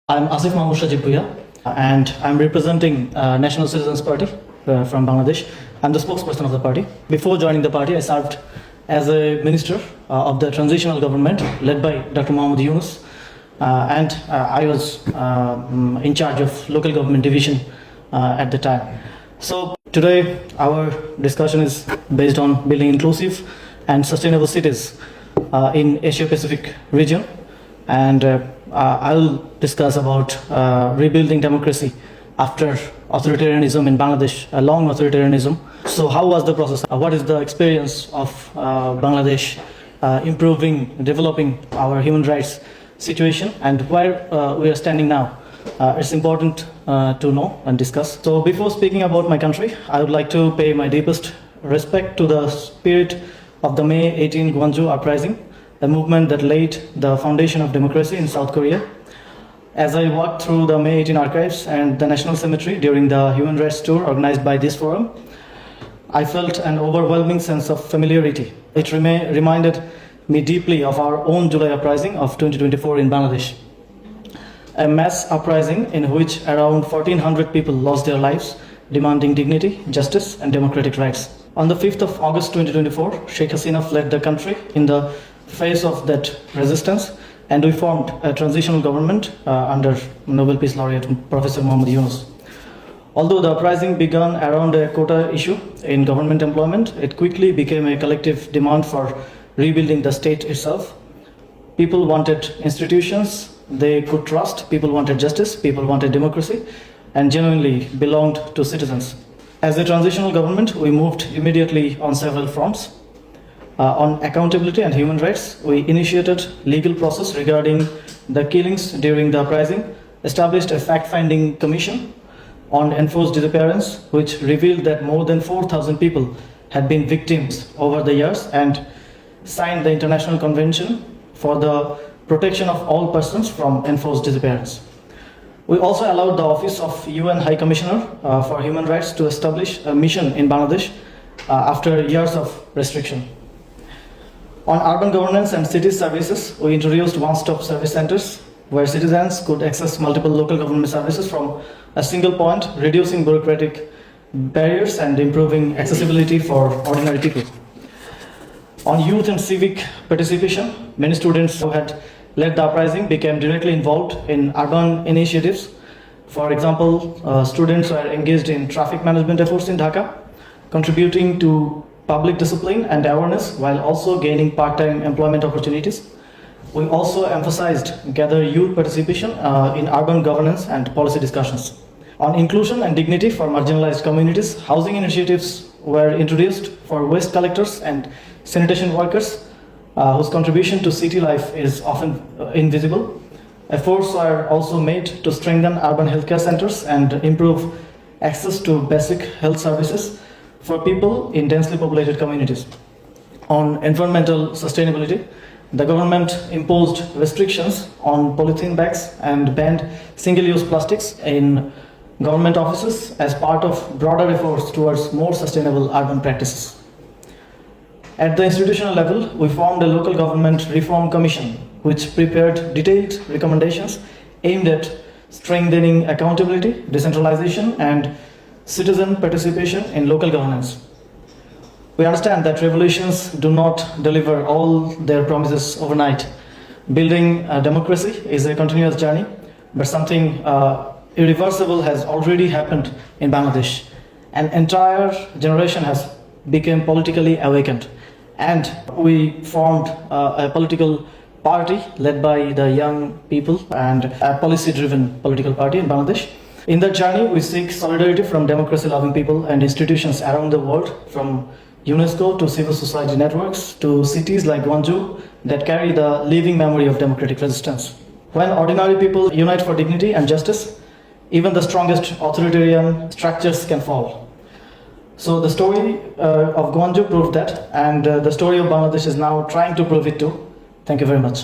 I'm Asif Mahmoud Shajib and I'm representing National Citizens Party from Bangladesh. I'm the spokesperson of the party. Before joining the party, I served as a minister of the transitional government led by Dr. Mohammad Yunus, and I was in charge of local government division at the time. So today our discussion is based on building inclusive and sustainable cities in Asia-Pacific region, and I'll discuss about rebuilding democracy after authoritarianism in Bangladesh, a long authoritarianism. So how was the process? What is the experience of Bangladesh improving, developing our human rights situation, and where we are standing now? It's important to know and discuss. So before speaking about my country, I would like to pay my deepest respect to the spirit of the May 18 Gwangju uprising, a movement that laid the foundation of democracy in South Korea. As I walked through the May 18 archives and the National Cemetery during the Human Rights Tour organized by this forum, I felt an overwhelming sense of familiarity. It reminded me deeply of our own July uprising of 2024 in Bangladesh, a mass uprising in which around 1,400 people lost their lives, demanding dignity, justice, and democratic rights. On the 5th of August 2024, Sheikh Hasina fled the country in the face of that resistance, and we formed a transitional government under Nobel Peace Laureate Professor Mohammad Yunus. Although the uprising began around a quota issue in government employment, it quickly became a collective demand for rebuilding the state itself. People wanted institutions they could trust, people wanted justice, people wanted democracy, and genuinely belonged to citizens. As a transitional government, we moved immediately on several fronts. On accountability and human rights, we initiated legal process regarding the killings during the uprising, established a fact-finding commission on enforced disappearance, which revealed that more than 4,000 people had been victims over the years, and signed the International Convention for the protection of all persons from enforced disappearance. We also allowed the Office of UN High Commissioner for Human Rights to establish a mission in Bangladesh after years of restriction. On urban governance and city services, we introduced one-stop service centers where citizens could access multiple local government services from a single point, reducing bureaucratic barriers and improving accessibility for ordinary people. On youth and civic participation, many students who had led the uprising became directly involved in urban initiatives. For example, students were engaged in traffic management efforts in Dhaka, contributing to public discipline and awareness while also gaining part-time employment opportunities. We also emphasized gather youth participation in urban governance and policy discussions. On inclusion and dignity for marginalized communities, housing initiatives were introduced for waste collectors and sanitation workers, whose contribution to city life is often invisible. Efforts are also made to strengthen urban healthcare centers and improve access to basic health services for people in densely populated communities. On environmental sustainability, the government imposed restrictions on polythene bags and banned single-use plastics in government offices as part of broader efforts towards more sustainable urban practices. At the institutional level, we formed a local government reform commission which prepared detailed recommendations aimed at strengthening accountability, decentralization, and citizen participation in local governance. We understand that revolutions do not deliver all their promises overnight. Building a democracy is a continuous journey, but something irreversible has already happened in Bangladesh. An entire generation has become politically awakened, and we formed a political party led by the young people and a policy-driven political party in Bangladesh. In that journey, we seek solidarity from democracy-loving people and institutions around the world, from UNESCO to civil society networks to cities like Gwangju that carry the living memory of democratic resistance. When ordinary people unite for dignity and justice, even the strongest authoritarian structures can fall. So the story of Gwangju proved that, and the story of Bangladesh is now trying to prove it too. Thank you very much.